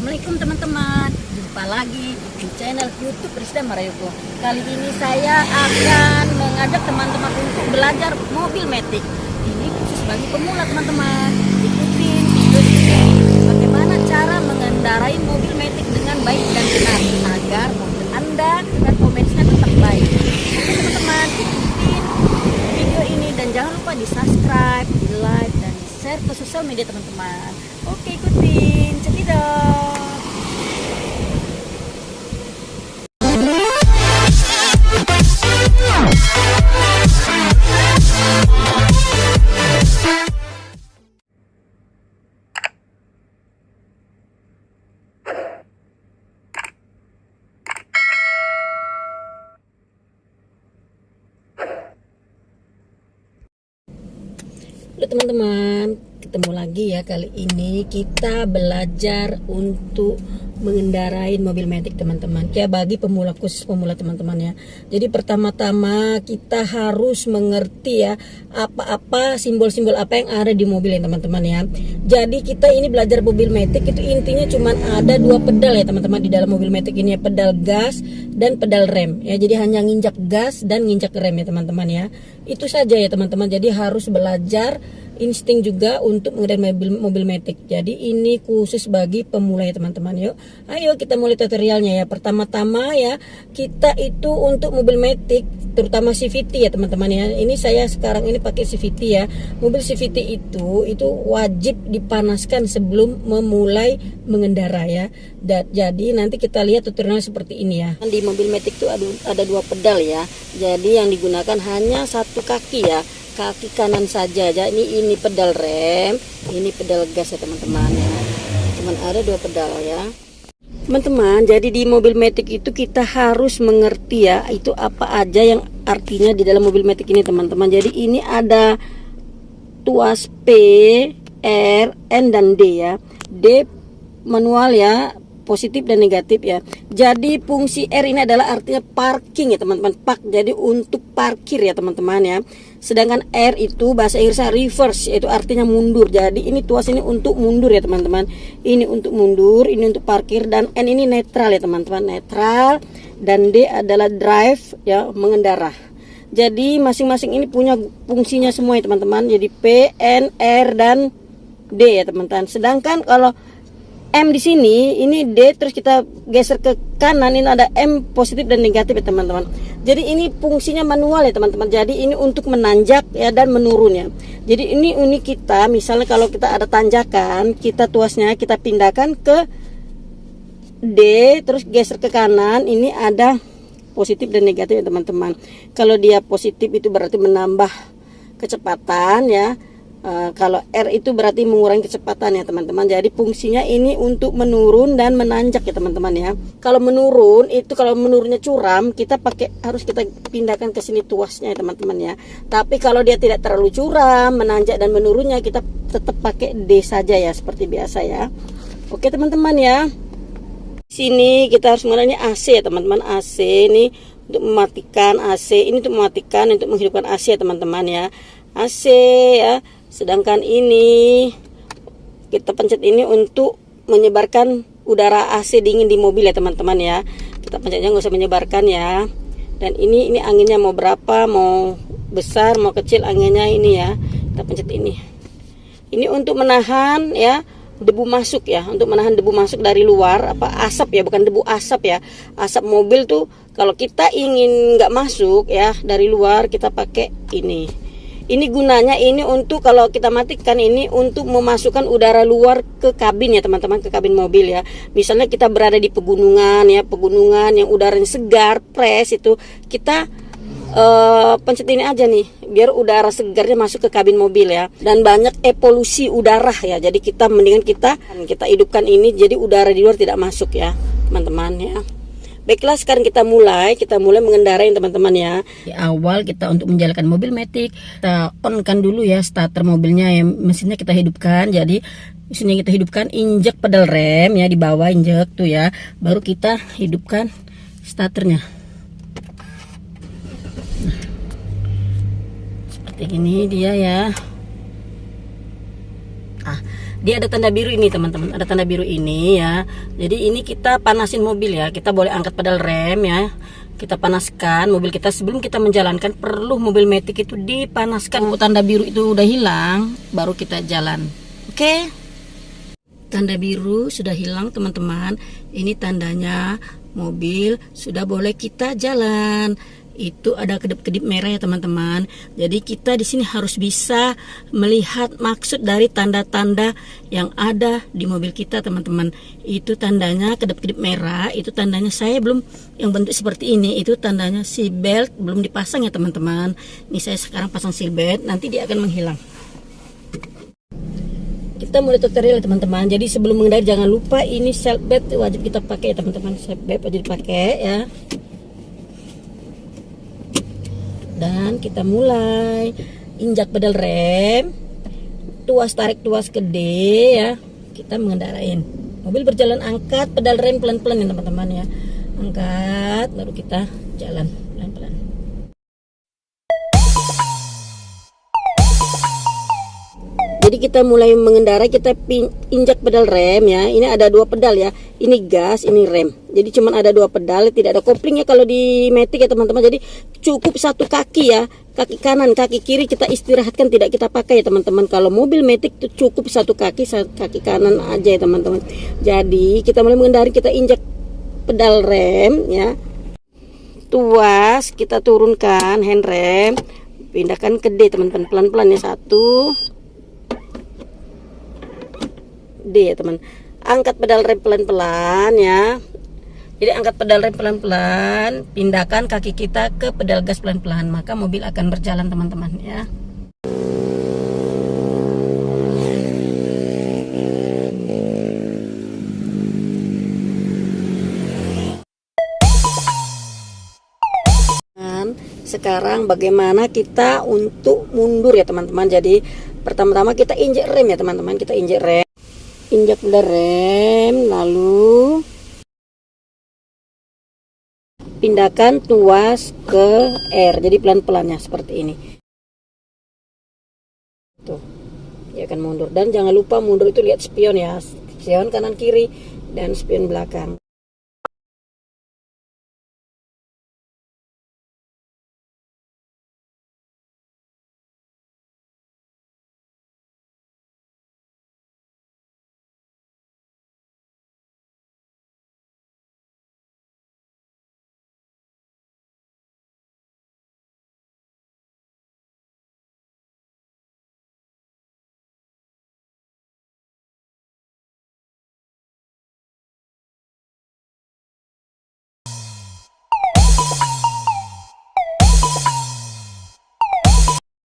Assalamualaikum teman-teman. Jumpa lagi di channel YouTube Rizda Marayoko. Kali ini saya akan mengajak teman-teman untuk belajar mobil matic. Ini khusus bagi pemula teman-teman. Ikutin video ini bagaimana cara mengendarai mobil matic dengan baik dan benar agar mobil Anda performanya tetap baik. Oke teman-teman, ikutin video ini dan jangan lupa di subscribe, di like, dan di share ke sosial media teman-teman. Oke, ikutin, cekidot. Halo teman-teman, ketemu lagi ya. Kali ini kita belajar untuk mengendarai mobil matic teman-teman. Ya bagi pemula, khusus pemula teman-teman ya. Jadi pertama-tama kita harus mengerti ya apa-apa simbol-simbol apa yang ada di mobil ya teman-teman ya. Jadi kita ini belajar mobil matic itu intinya cuma ada dua pedal ya teman-teman di dalam mobil matic ini ya, pedal gas dan pedal rem ya. Jadi hanya nginjak gas dan nginjak rem ya teman-teman ya. Itu saja ya teman-teman. Jadi harus belajar insting juga untuk mengendarai mobil matic. Jadi ini khusus bagi pemula ya teman-teman. Yuk, ayo kita mulai tutorialnya ya. Pertama-tama ya kita itu untuk mobil matic, terutama CVT ya teman-teman ya. Ini saya sekarang ini pakai CVT ya. Mobil CVT itu wajib dipanaskan sebelum memulai mengendarai ya. Jadi nanti kita lihat tutorialnya seperti ini ya. Di mobil matic itu ada dua pedal ya. Jadi yang digunakan hanya satu kaki ya, kaki kanan saja. Jadi ini pedal rem, ini pedal gas ya teman-teman ya. Cuman ada dua pedal ya teman-teman. Jadi di mobil matic itu kita harus mengerti ya itu apa aja yang artinya di dalam mobil matic ini teman-teman. Jadi ini ada tuas P, R, N dan D ya. D manual ya, positif dan negatif ya. Jadi fungsi R ini adalah artinya parking ya teman-teman, park. Jadi untuk parkir ya teman-teman ya. Sedangkan R itu bahasa Inggrisnya reverse, yaitu artinya mundur. Jadi ini tuas ini untuk mundur ya teman-teman. Ini untuk mundur, ini untuk parkir, dan N ini netral ya teman-teman, netral. Dan D adalah drive ya, mengendara. Jadi masing-masing ini punya fungsinya semua ya teman-teman. Jadi P, N, R dan D ya teman-teman. Sedangkan kalau M di sini, ini D, terus kita geser ke kanan, ini ada M positif dan negatif ya teman-teman. Jadi ini fungsinya manual ya teman-teman. Jadi ini untuk menanjak ya dan menurun ya. Jadi ini unik kita, misalnya kalau kita ada tanjakan, kita tuasnya kita pindahkan ke D, terus geser ke kanan, ini ada positif dan negatif ya teman-teman. Kalau dia positif itu berarti menambah kecepatan ya. Kalau R itu berarti mengurangi kecepatan ya teman-teman. Jadi fungsinya ini untuk menurun dan menanjak ya teman-teman ya. Kalau menurun itu, kalau menurunnya curam, kita harus kita pindahkan ke sini tuasnya ya teman-teman ya. Tapi kalau dia tidak terlalu curam, menanjak dan menurunnya, kita tetap pakai D saja ya, seperti biasa ya. Oke teman-teman ya. Sini kita harus menggunakan AC ya teman-teman. AC ini untuk mematikan, AC ini untuk mematikan, untuk menghidupkan AC ya teman-teman ya. AC ya. Sedangkan ini kita pencet ini untuk menyebarkan udara AC dingin di mobil ya teman-teman ya. Kita pencetnya nggak usah menyebarkan ya. Dan ini anginnya mau berapa, mau besar mau kecil anginnya ini ya. Kita pencet ini. Ini untuk menahan ya debu masuk ya, untuk menahan debu masuk dari luar, asap ya, bukan debu, asap ya. Asap mobil tuh kalau kita ingin nggak masuk ya dari luar, kita pakai ini. Ini gunanya ini untuk kalau kita matikan ini untuk memasukkan udara luar ke kabin ya teman-teman, ke kabin mobil ya. Misalnya kita berada di pegunungan ya, pegunungan yang udaranya segar, fresh, itu kita pencet ini aja nih, biar udara segarnya masuk ke kabin mobil ya. Dan banyak polusi udara ya. Jadi kita mendingan kita hidupkan ini, jadi udara di luar tidak masuk ya teman-teman ya. Baiklah, sekarang kita mulai mengendarai teman-teman ya. Di awal kita untuk menjalankan mobil matic, kita on-kan dulu ya starter mobilnya ya, mesinnya kita hidupkan. Jadi mesinnya kita hidupkan, injek pedal rem ya, di bawah injek tuh ya. Baru kita hidupkan starternya. Nah, seperti ini dia ya. dia ada tanda biru ini teman-teman, ada tanda biru ini ya. Jadi ini kita panasin mobil ya, kita boleh angkat pedal rem ya, kita panaskan mobil kita. Sebelum kita menjalankan perlu mobil matic itu dipanaskan. Tanda biru itu udah hilang baru kita jalan. Oke, tanda biru sudah hilang teman-teman. Ini tandanya mobil sudah boleh kita jalan. Itu ada kedip-kedip merah ya teman-teman. Jadi kita di sini harus bisa melihat maksud dari tanda-tanda yang ada di mobil kita teman-teman. Itu tandanya kedip-kedip merah, itu tandanya saya belum yang bentuk seperti ini, itu tandanya seat belt belum dipasang ya teman-teman. Ini saya sekarang pasang seat belt, nanti dia akan menghilang. Kita mulai tutorial teman-teman. Jadi sebelum mengendari jangan lupa ini seat belt wajib kita pakai ya teman-teman. Seat belt wajib dipakai ya. Dan kita mulai injak pedal rem, tuas tarik tuas ke D ya. Kita mengendarain mobil berjalan, angkat pedal rem pelan-pelan ya teman-teman ya. Angkat baru kita jalan pelan-pelan. Jadi kita mulai mengendarai, kita injak pedal rem ya. Ini ada dua pedal ya. Ini gas, ini rem. Jadi cuman ada dua pedal, tidak ada koplingnya kalau di matic ya teman-teman. Jadi cukup satu kaki ya. Kaki kanan, kaki kiri kita istirahatkan, tidak kita pakai ya teman-teman. Kalau mobil matic itu cukup satu kaki kanan aja ya teman-teman. Jadi kita mulai mengendarai, kita injak pedal rem ya. Tuas kita turunkan handrem, pindahkan ke D teman-teman, pelan-pelan ya. 1 D ya teman. Angkat pedal rem pelan-pelan ya. Jadi angkat pedal rem pelan-pelan, pindahkan kaki kita ke pedal gas pelan-pelan, maka mobil akan berjalan teman-teman ya. Dan sekarang bagaimana kita untuk mundur ya teman-teman. Jadi pertama-tama kita injek rem ya teman-teman, kita injek rem. Injak pedal rem, lalu pindahkan tuas ke R. Jadi pelan-pelannya seperti ini. Tuh, dia akan mundur. Dan jangan lupa mundur itu lihat spion ya, spion kanan kiri dan spion belakang.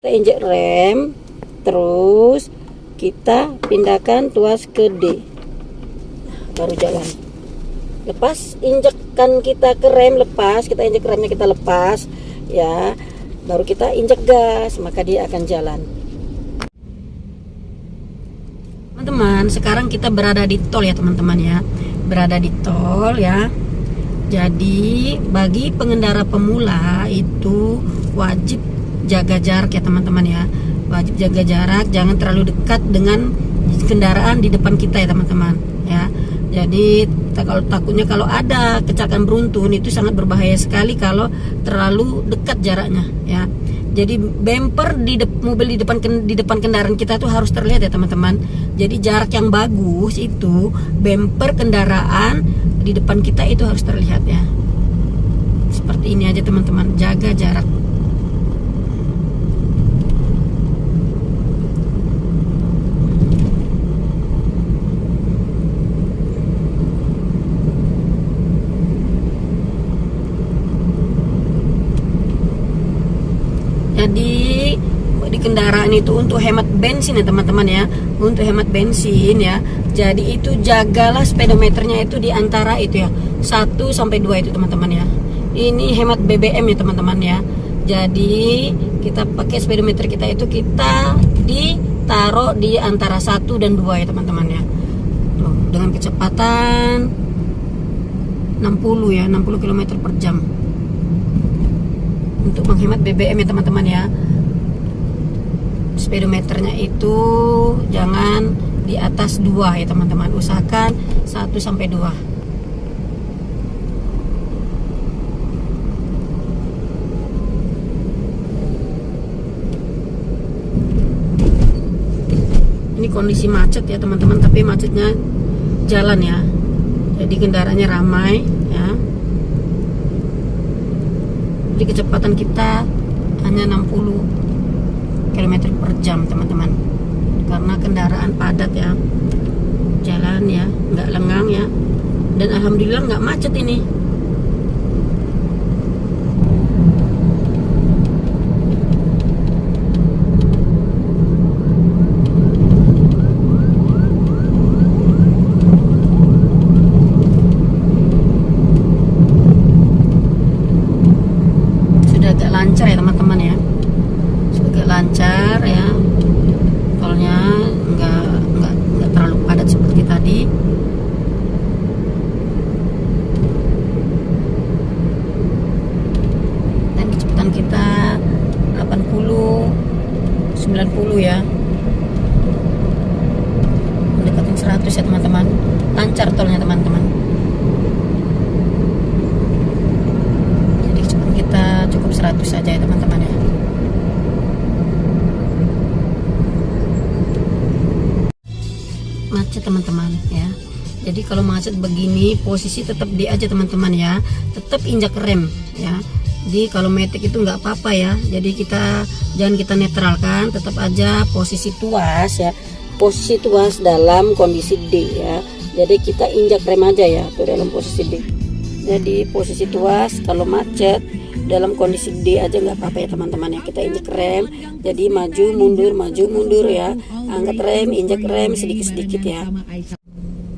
Kita injek rem, terus kita pindahkan tuas ke D, baru jalan. Lepas injekan kita ke rem, lepas kita injek remnya, kita lepas ya, baru kita injek gas, maka dia akan jalan. Teman-teman, sekarang kita berada di tol ya teman-teman ya, berada di tol ya. Jadi bagi pengendara pemula itu wajib jaga jarak ya teman-teman ya, wajib jaga jarak, jangan terlalu dekat dengan kendaraan di depan kita ya teman-teman ya. Jadi takutnya kalau ada kecelakaan beruntun itu sangat berbahaya sekali kalau terlalu dekat jaraknya ya. Jadi bumper di mobil di depan kendaraan kita tuh harus terlihat ya teman-teman. Jadi jarak yang bagus itu bumper kendaraan di depan kita itu harus terlihat ya. Seperti ini aja teman-teman, jaga jarak. Jadi di kendaraan itu untuk hemat bensin ya teman-teman ya, untuk hemat bensin ya. Jadi itu jagalah speedometernya itu di antara itu ya 1 sampai 2 itu teman-teman ya. Ini hemat BBM ya teman-teman ya. Jadi kita pakai speedometer kita itu kita ditaruh di antara 1 dan 2 ya teman-teman ya. Tuh, dengan kecepatan 60 ya, 60 km per jam. Untuk menghemat BBM ya teman-teman ya. Speedometernya itu jangan di atas 2 ya teman-teman. Usahakan 1 sampai 2. Ini kondisi macet ya teman-teman, tapi macetnya jalan ya, jadi kendaraannya ramai ya. Jadi kecepatan kita hanya 60 km per jam teman-teman, karena kendaraan padat ya, jalan ya nggak lengang ya, dan alhamdulillah nggak macet ini. Lancar ya teman-teman ya, sudah lancar ya, tolnya nggak terlalu padat seperti tadi. Dan kecepatan kita 80 90 ya, mendekatin 100 ya teman-teman. Lancar tolnya teman-teman. Kita cukup 100 saja ya teman-teman ya. Macet teman-teman ya. Jadi kalau macet begini posisi tetap di aja teman-teman ya, tetap injak rem ya. Jadi kalau matic itu nggak apa-apa ya. Jadi jangan kita netralkan, tetap aja posisi tuas ya. Posisi tuas dalam kondisi D ya. Jadi kita injak rem aja ya tuh dalam posisi D. Jadi posisi tuas kalau macet dalam kondisi D aja nggak apa-apa ya teman-teman ya. Kita injek rem, jadi maju mundur ya, angkat rem, injek rem sedikit-sedikit ya.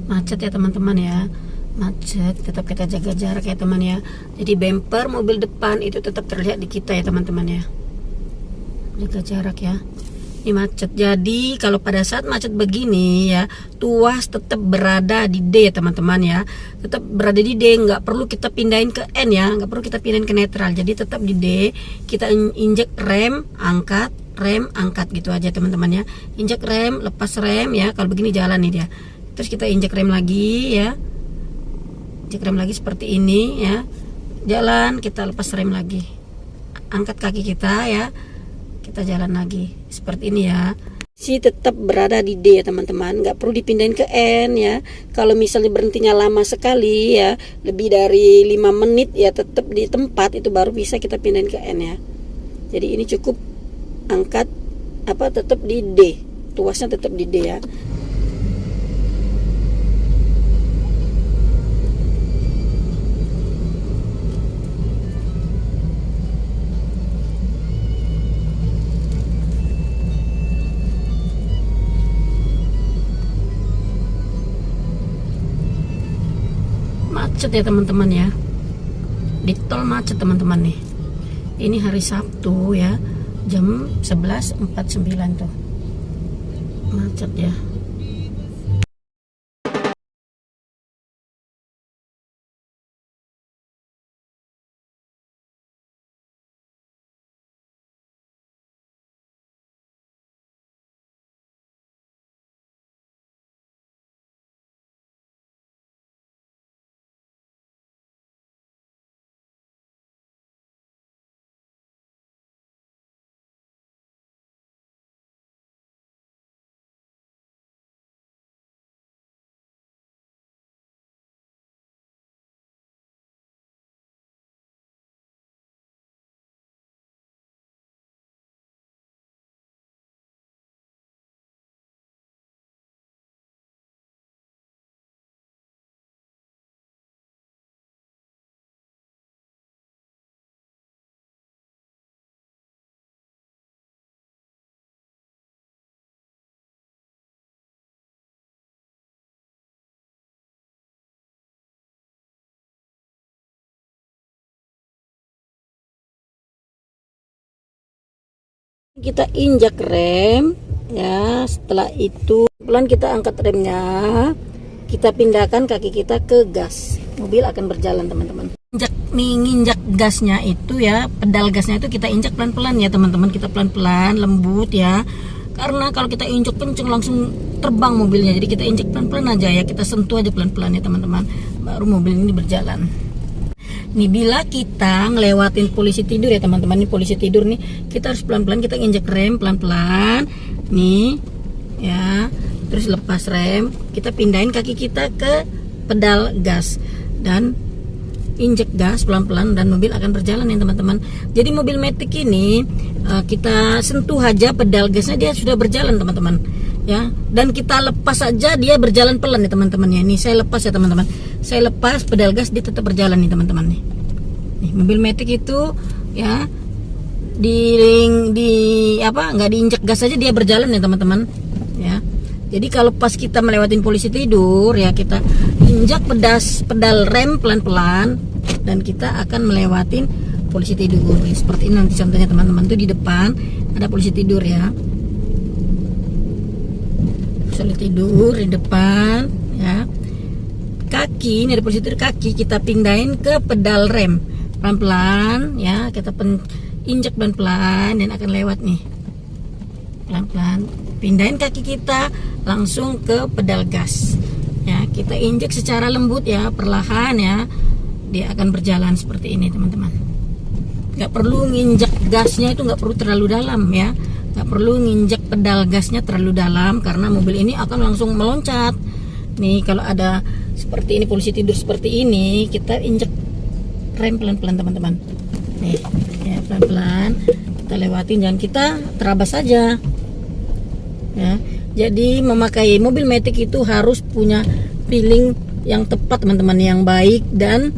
Macet ya teman-teman ya, macet, tetap kita jaga jarak ya teman ya. Jadi bumper mobil depan itu tetap terlihat di kita ya teman-teman ya, jaga jarak ya. Ini macet, jadi kalau pada saat macet begini ya, tuas tetap berada di D ya teman-teman ya, tetap berada di D, nggak perlu kita pindahin ke N ya, nggak perlu kita pindahin ke netral, jadi tetap di D. Kita injek rem, angkat gitu aja teman-teman ya. Injek rem, lepas rem ya, kalau begini jalan nih dia. Terus kita injek rem lagi ya, injek rem lagi seperti ini ya, jalan, kita lepas rem lagi, angkat kaki kita ya, kita jalan lagi seperti ini ya. Si tetap berada di D ya teman-teman, nggak perlu dipindahin ke N ya. Kalau misalnya berhentinya lama sekali ya, lebih dari 5 menit ya, tetap di tempat itu baru bisa kita pindahin ke N ya. Jadi ini cukup angkat tetap di D, tuasnya tetap di D ya. Macet ya teman-teman ya, di tol macet teman-teman nih. Ini hari Sabtu ya, jam 11.49 tuh macet ya. Kita injak rem ya, setelah itu pelan kita angkat remnya, kita pindahkan kaki kita ke gas, mobil akan berjalan teman-teman. Nginjak gasnya itu ya, pedal gasnya itu kita injak pelan-pelan ya teman-teman, kita pelan-pelan lembut ya, karena kalau kita injek kenceng langsung terbang mobilnya. Jadi kita injek pelan-pelan aja ya, kita sentuh aja pelan-pelan ya teman-teman, baru mobil ini berjalan. Nih bila kita ngelewatin polisi tidur ya teman-teman, ini polisi tidur nih, kita harus pelan-pelan, kita injek rem pelan-pelan nih ya, terus lepas rem, kita pindahin kaki kita ke pedal gas dan injek gas pelan-pelan dan mobil akan berjalan ya teman-teman. Jadi mobil Matic ini kita sentuh aja pedal gasnya dia sudah berjalan teman-teman ya, dan kita lepas saja dia berjalan pelan ya teman-teman ya. Ini saya lepas ya teman-teman, saya lepas pedal gas dia tetap berjalan nih teman-teman nih. Nih mobil Matic itu ya nggak diinjek gas saja dia berjalan ya teman-teman ya. Jadi kalau pas kita melewatin polisi tidur ya, kita injak pedal rem pelan-pelan dan kita akan melewatin polisi tidur. Seperti ini nanti contohnya teman-teman, tuh di depan ada polisi tidur ya. Polisi tidur di depan ya. Kaki, ini ada polisi tidur, kaki kita pindahin ke pedal rem pelan-pelan ya, kita injak pelan-pelan dan akan lewat nih. Pelan-pelan pindahin kaki kita langsung ke pedal gas ya, kita injek secara lembut ya, perlahan ya, dia akan berjalan seperti ini teman-teman. Nggak perlu nginjek gasnya, itu nggak perlu terlalu dalam ya, nggak perlu nginjek pedal gasnya terlalu dalam karena mobil ini akan langsung meloncat. Nih kalau ada seperti ini polisi tidur seperti ini, kita injek rem pelan-pelan teman-teman. Nih ya, pelan-pelan kita lewatin, jangan kita terabas saja ya. Jadi memakai mobil Matic itu harus punya feeling yang tepat teman-teman, yang baik, dan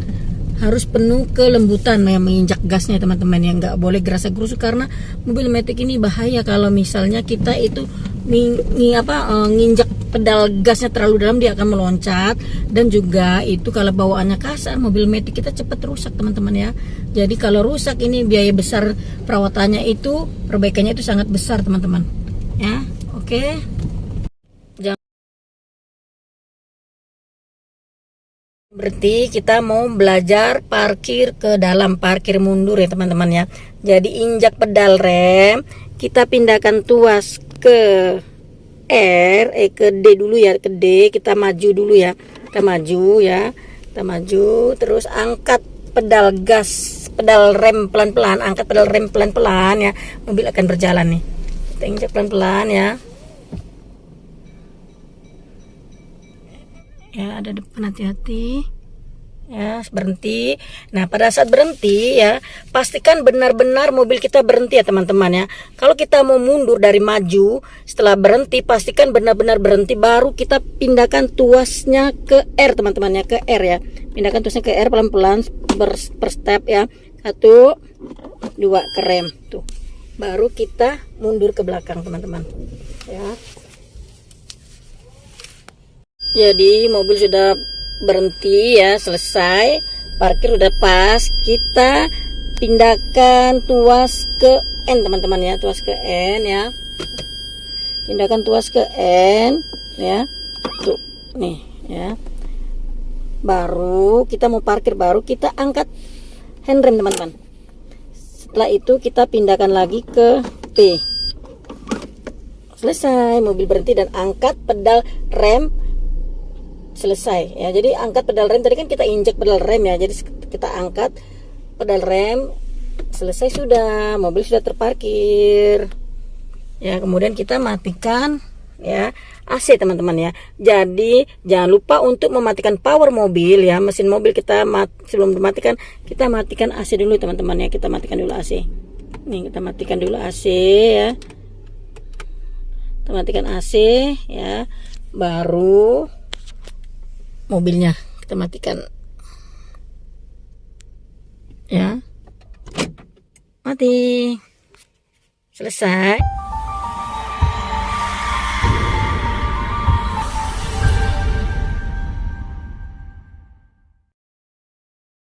harus penuh kelembutan yang menginjak gasnya teman-teman, yang nggak boleh gerasa-gerusuk karena mobil Matic ini bahaya kalau misalnya kita itu nginjak pedal gasnya terlalu dalam, dia akan meloncat. Dan juga itu kalau bawaannya kasar, mobil Matic kita cepat rusak teman-teman ya. Jadi kalau rusak ini biaya besar perawatannya itu, perbaikannya itu sangat besar teman-teman ya. Oke. Berarti kita mau belajar parkir ke dalam, parkir mundur ya teman-teman ya. Jadi injak pedal rem, kita pindahkan tuas ke ke D dulu ya, ke D, kita maju dulu ya. Kita maju ya. Kita maju, terus angkat pedal gas, pedal rem pelan-pelan, angkat pedal rem pelan-pelan ya. Mobil akan berjalan nih. Kita injak pelan-pelan ya. Ya, ada depan, hati-hati ya, berhenti. Nah pada saat berhenti ya, pastikan benar-benar mobil kita berhenti ya teman-teman ya. Kalau kita mau mundur dari maju, setelah berhenti pastikan benar-benar berhenti, baru kita pindahkan tuasnya ke R teman-teman ya, ke R ya. Pindahkan tuasnya ke R pelan-pelan per step ya. 1, 2 ke rem tuh, baru kita mundur ke belakang teman-teman ya. Jadi mobil sudah berhenti ya, selesai, parkir udah pas, kita pindahkan tuas ke N teman-teman ya, tuas ke N ya, pindahkan tuas ke N ya, tuh nih ya. Baru kita mau parkir, baru kita angkat handrem teman-teman. Setelah itu kita pindahkan lagi ke P. Selesai, mobil berhenti dan angkat pedal rem. Selesai ya. Jadi angkat pedal rem, tadi kan kita injek pedal rem ya, jadi kita angkat pedal rem, selesai, sudah, mobil sudah terparkir ya. Kemudian kita matikan ya AC teman-teman ya. Jadi jangan lupa untuk mematikan power mobil ya, mesin mobil kita sebelum dimatikan, kita matikan AC dulu teman-teman ya. Kita matikan dulu AC nih, kita matikan dulu AC ya, kita matikan AC ya, baru mobilnya kita matikan ya. Mati, selesai.